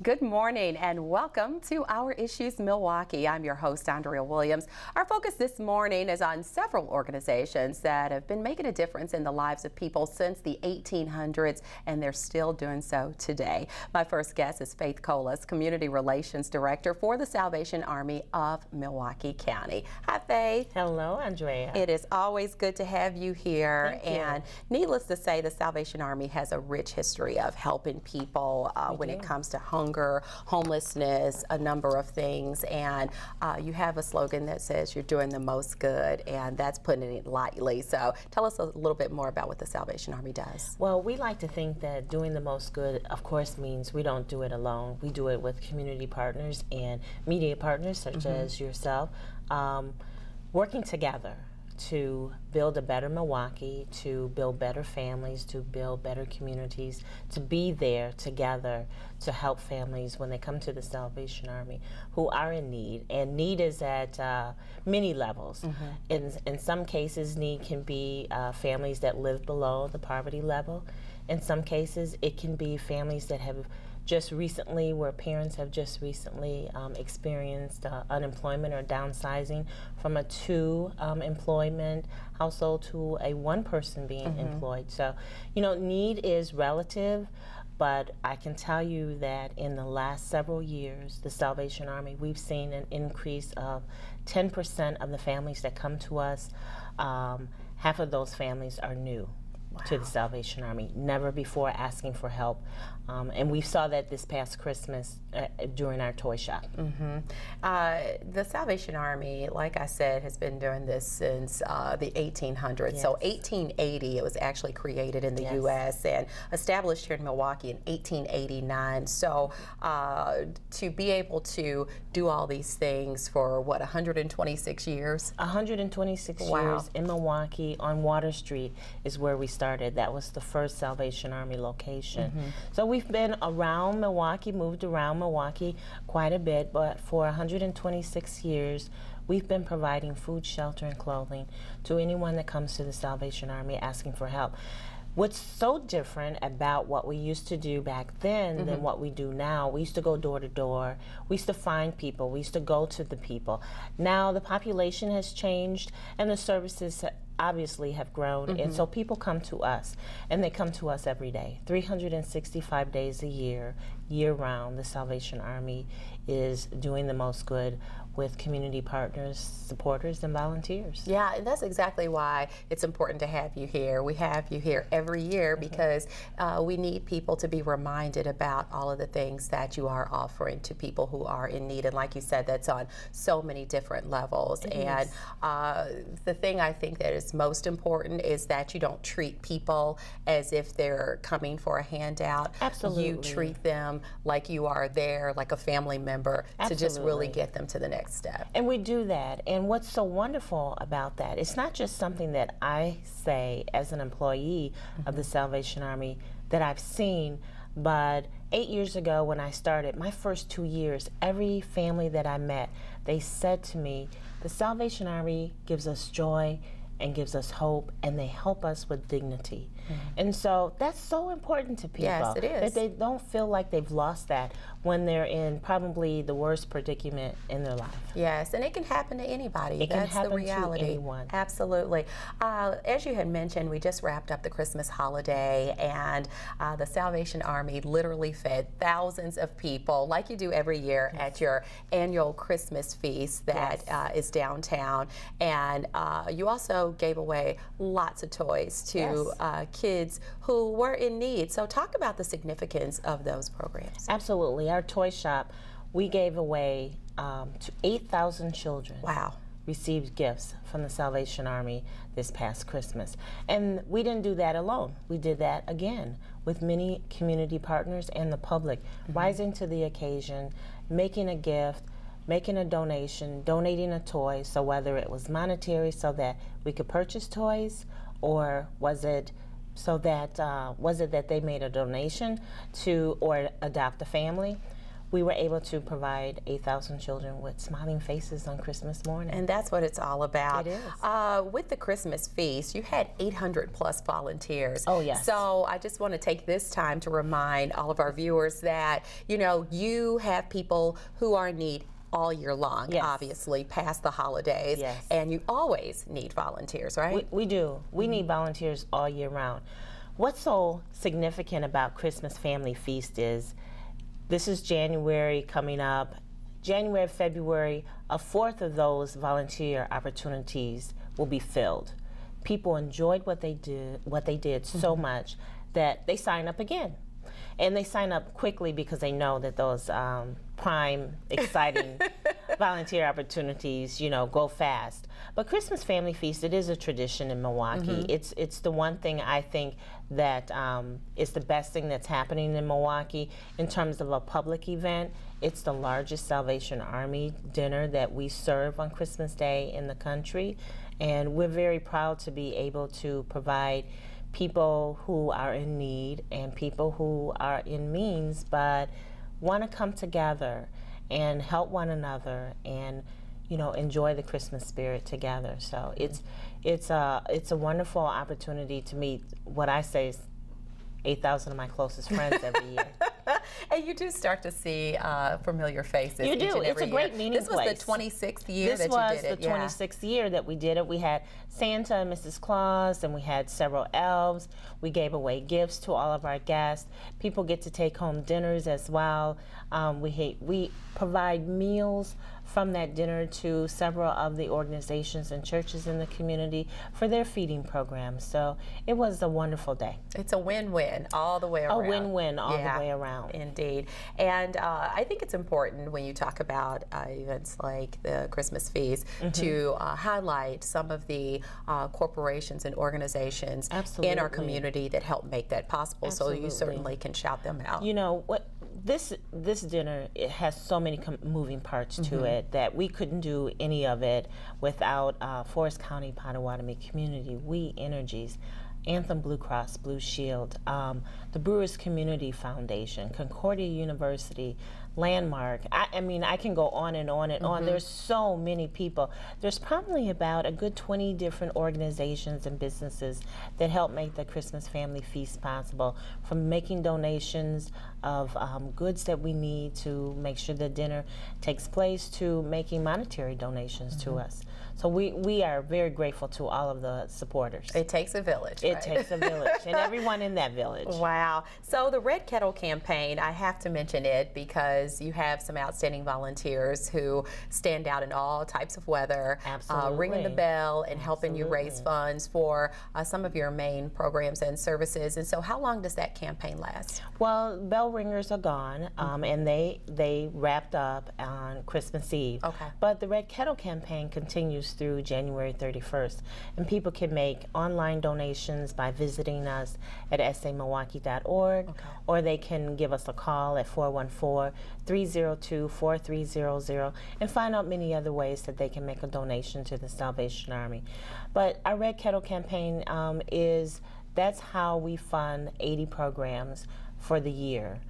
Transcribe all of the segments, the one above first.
Good morning and welcome to Our Issues Milwaukee. I'm your host, Andrea Williams. Our focus this morning is on several organizations that have been making a difference in the lives of people since the 1800s, and they're still doing so today. My first guest is Faithe Colas, Community Relations Director for the Salvation Army of Milwaukee County. Hi, Faithe. Hello, Andrea. It is always good to have you here. Thank you. And needless to say, the Salvation Army has a rich history of helping people when it comes to hunger, homelessness, a number of things, and you have a slogan that says you're doing the most good, and that's putting it lightly. So tell us a little bit more about what the Salvation Army does. Well, we like to think that doing the most good, of course, means we don't do it alone. We do it with community partners and media partners such as yourself, working together to build a better Milwaukee, to build better families, to build better communities, to be there together to help families when they come to the Salvation Army who are in need. And need is at many levels. In some cases, need can be families that live below the poverty level. In some cases, it can be families that have just recently, where parents have just recently experienced unemployment or downsizing from a two-employment household to a one-person being employed. So, you know, need is relative, but I can tell you that in the last several years, the Salvation Army, we've seen an increase of 10% of the families that come to us. Half of those families are new to the Salvation Army, never before asking for help. And we saw that this past Christmas during our toy shop. The Salvation Army, like I said, has been doing this since the 1800s. So 1880, it was actually created in the U.S. and established here in Milwaukee in 1889. So to be able to do all these things for, what, 126 years? 126 years in Milwaukee on Water Street is where we started. That was the first Salvation Army location. So we've been around Milwaukee, moved around Milwaukee quite a bit, but for 126 years, we've been providing food, shelter, and clothing to anyone that comes to the Salvation Army asking for help. What's so different about what we used to do back then than what we do now, we used to go door to door, we used to find people, we used to go to the people. Now the population has changed and the services obviously have grown, and so people come to us, and they come to us every day, 365 days a year, year-round. The Salvation Army is doing the most good with community partners, supporters, and volunteers. Yeah, and that's exactly why it's important to have you here. We have you here every year because we need people to be reminded about all of the things that you are offering to people who are in need. And like you said, that's on so many different levels. And the thing I think that is most important is that you don't treat people as if they're coming for a handout. Absolutely. You treat them like you are there, like a family member, to just really get them to the next step. And we do that. And what's so wonderful about that, it's not just something that I say as an employee of the Salvation Army that I've seen, but 8 years ago when I started, my first 2 years, every family that I met, they said to me, the Salvation Army gives us joy and gives us hope, and they help us with dignity. And so that's so important to people. Yes, it is. That they don't feel like they've lost that when they're in probably the worst predicament in their life. Yes, and it can happen to anybody. It That's can happen the reality. to anyone. Absolutely. As you had mentioned, we just wrapped up the Christmas holiday, and the Salvation Army literally fed thousands of people, like you do every year at your annual Christmas feast that is downtown. And you also gave away lots of toys to kids who were in need. So talk about the significance of those programs. Absolutely. Our toy shop, we gave away to 8,000 children. Wow. Received gifts from the Salvation Army this past Christmas. And we didn't do that alone. We did that again with many community partners and the public, rising to the occasion, making a gift, making a donation, donating a toy. So whether it was monetary so that we could purchase toys, or was it that they made a donation to or adopt a family? we were able to provide 8,000 children with smiling faces on Christmas morning. And that's what it's all about. It is. With the Christmas feast, you had 800 plus volunteers. Oh, yes. So I just want to take this time to remind all of our viewers that, you know, you have people who are in need all year long, Yes. obviously, past the holidays. Yes. And you always need volunteers, right? We do. We need volunteers all year round. What's so significant about Christmas Family Feast is this is January coming up. January, February, a fourth of those volunteer opportunities will be filled. People enjoyed what they did so much that they sign up again. And they sign up quickly because they know that those prime, exciting volunteer opportunities, you know, go fast. But Christmas Family Feast, it is a tradition in Milwaukee. It's the one thing I think that is the best thing that's happening in Milwaukee in terms of a public event. It's the largest Salvation Army dinner that we serve on Christmas Day in the country. And we're very proud to be able to provide people who are in need and people who are in means but want to come together and help one another and, you know, enjoy the Christmas spirit together. So it's a wonderful opportunity to meet what I say is 8,000 of my closest friends every year. And you do start to see familiar faces. You each do. and It's every a great year. meeting This was place. the 26th year This that was you did it. the 26th year that we did it. We had Santa and Mrs. Claus, and we had several elves. We gave away gifts to all of our guests. People get to take home dinners as well. We provide meals from that dinner to several of the organizations and churches in the community for their feeding programs. So it was a wonderful day. It's a win-win all the way around. A win-win all the way around. Indeed. And I think it's important when you talk about events like the Christmas feast to highlight some of the corporations and organizations in our community that help make that possible. So you certainly can shout them out. You know what? This dinner, it has so many moving parts to it that we couldn't do any of it without Forest County Potawatomi Community, We Energies, Anthem Blue Cross Blue Shield, the Brewers Community Foundation, Concordia University, Landmark. I mean, I can go on and on and on. There's so many people. There's probably about a good 20 different organizations and businesses that help make the Christmas Family Feast possible, from making donations of goods that we need to make sure the dinner takes place to making monetary donations to us. So we are very grateful to all of the supporters. It takes a village. It right? takes a village, and everyone in that village. Wow. So the Red Kettle campaign, I have to mention it because you have some outstanding volunteers who stand out in all types of weather, ringing the bell and helping you raise funds for some of your main programs and services. And so how long does that campaign last? Well, bell ringers are gone, and they wrapped up on Christmas Eve. Okay. But the Red Kettle campaign continues through January 31st, and people can make online donations by visiting us at samilwaukee.org, or they can give us a call at 414-302-4300 and find out many other ways that they can make a donation to the Salvation Army. But our Red Kettle campaign that's how we fund 80 programs for the year.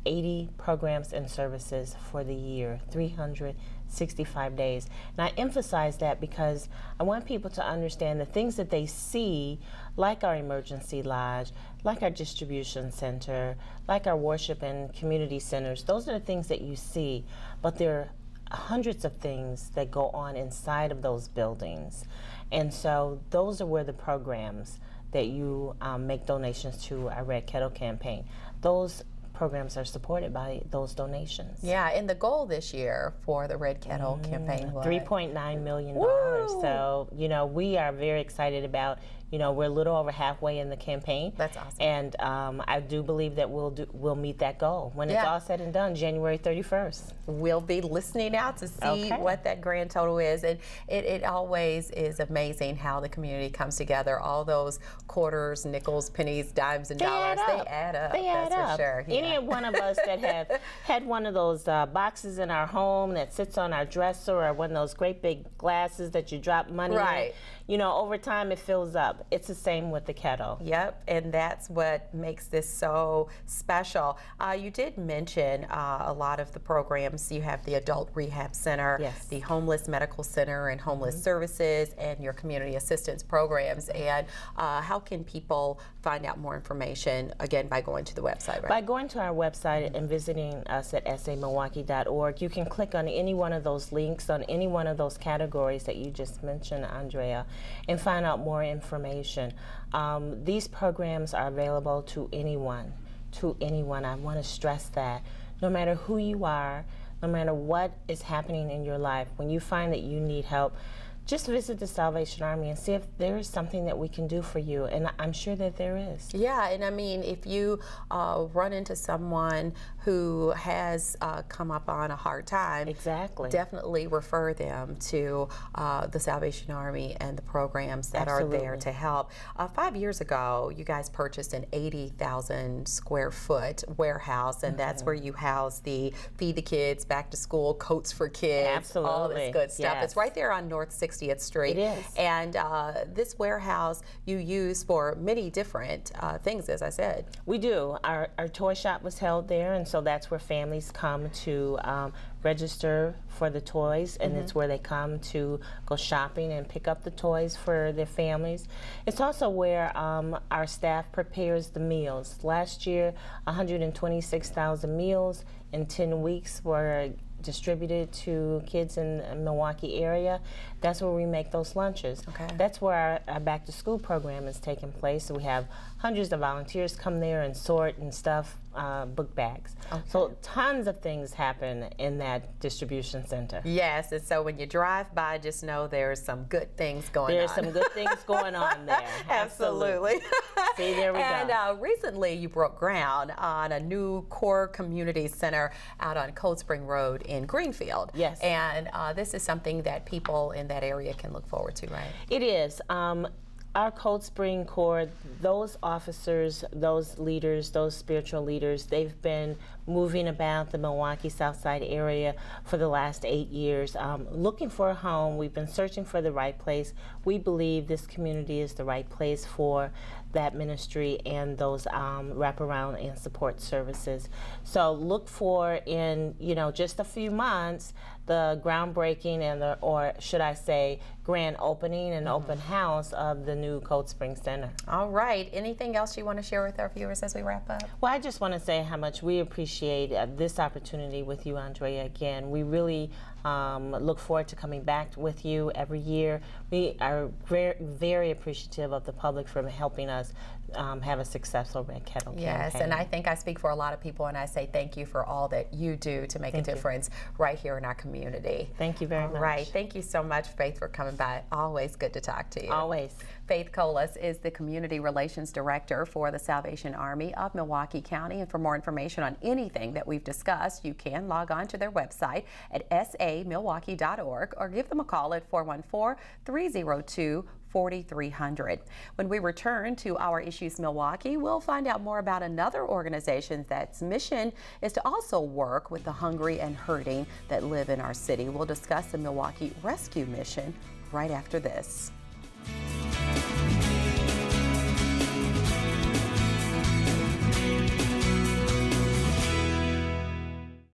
80 programs and services for the year, 365 days. And I emphasize that because I want people to understand the things that they see, like our emergency lodge, like our distribution center, like our worship and community centers. Those are the things that you see, but there are hundreds of things that go on inside of those buildings. And so those are where the programs that you make donations to our Red Kettle campaign. Those programs are supported by those donations. Yeah, and the goal this year for the Red Kettle campaign was $3.9 million. Woo! So, you know, we are very excited about, you know, we're a little over halfway in the campaign. That's awesome. And I do believe that we'll meet that goal when it's all said and done, January 31st. We'll be listening out to see what that grand total is. And it always is amazing how the community comes together. All those quarters, nickels, pennies, dimes, and dollars, they add up. They add That's up. for sure. Any one of us that have had one of those boxes in our home that sits on our dresser, or one of those great big glasses that you drop money in, you know, over time it fills up. up. It's the same with the kettle. Yep, and that's what makes this so special. You did mention a lot of the programs. You have the Adult Rehab Center, Yes. the Homeless Medical Center and Homeless Services, and your Community Assistance Programs. And how can people find out more information, again, by going to the website, right? By going to our website and visiting us at samilwaukee.org, you can click on any one of those links on any one of those categories that you just mentioned, Andrea, and find out more information. These programs are available to anyone. I want to stress that. No matter who you are, no matter what is happening in your life, when you find that you need help, just visit the Salvation Army and see if there is something that we can do for you, and I'm sure that there is. Yeah, and I mean, if you run into someone who has come up on a hard time, Exactly. definitely refer them to the Salvation Army and the programs that are there Absolutely. to help. 5 years ago, you guys purchased an 80,000 square foot warehouse, and that's where you house the Feed the Kids, Back to School, Coats for Kids, all this Absolutely. good stuff. Yes. It's right there on North 60th Street. It is. And this warehouse you use for many different things, as I said. We do. Our toy shop was held there, and so that's where families come to register for the toys, and it's where they come to go shopping and pick up the toys for their families. It's also where our staff prepares the meals. Last year, 126,000 meals in 10 weeks were distributed to kids in the Milwaukee area. That's where we make those lunches. Okay. That's where our back to school program is taking place. So we have hundreds of volunteers come there and sort and stuff book bags. Okay. So tons of things happen in that distribution center. Yes, and so when you drive by, just know there's some good things going on. There's some good things going on there. Absolutely. See, there we go. And recently you broke ground on a new core community center out on Cold Spring Road in Greenfield. Yes. And this is something that people in that area can look forward to, right? It is. Our Cold Spring Corps, those officers, those leaders, those spiritual leaders, they've been moving about the Milwaukee Southside area for the last 8 years, looking for a home. We've been searching for the right place. We believe this community is the right place for that ministry and those wraparound and support services. So look for in just a few months the groundbreaking and or should I say grand opening and open house of the new Cold Spring Center. All right. Anything else you want to share with our viewers as we wrap up? Well, I just want to say how much we appreciate this opportunity with you, Andrea, again. We really look forward to coming back with you every year. We are very, very appreciative of the public for helping us have a successful Red Kettle Yes, campaign. and I think I speak for a lot of people, and I say thank you for all that you do to make a difference right here in our community. Thank you very much. All right. Thank you so much, Faith, for coming by. Always good to talk to you. Always. Faithe Colas is the Community Relations Director for the Salvation Army of Milwaukee County. And for more information on anything that we've discussed, you can log on to their website at samilwaukee.org or give them a call at 414-302-4300. When we return to Our Issues Milwaukee, we'll find out more about another organization that's mission is to also work with the hungry and hurting that live in our city. We'll discuss the Milwaukee Rescue Mission right after this.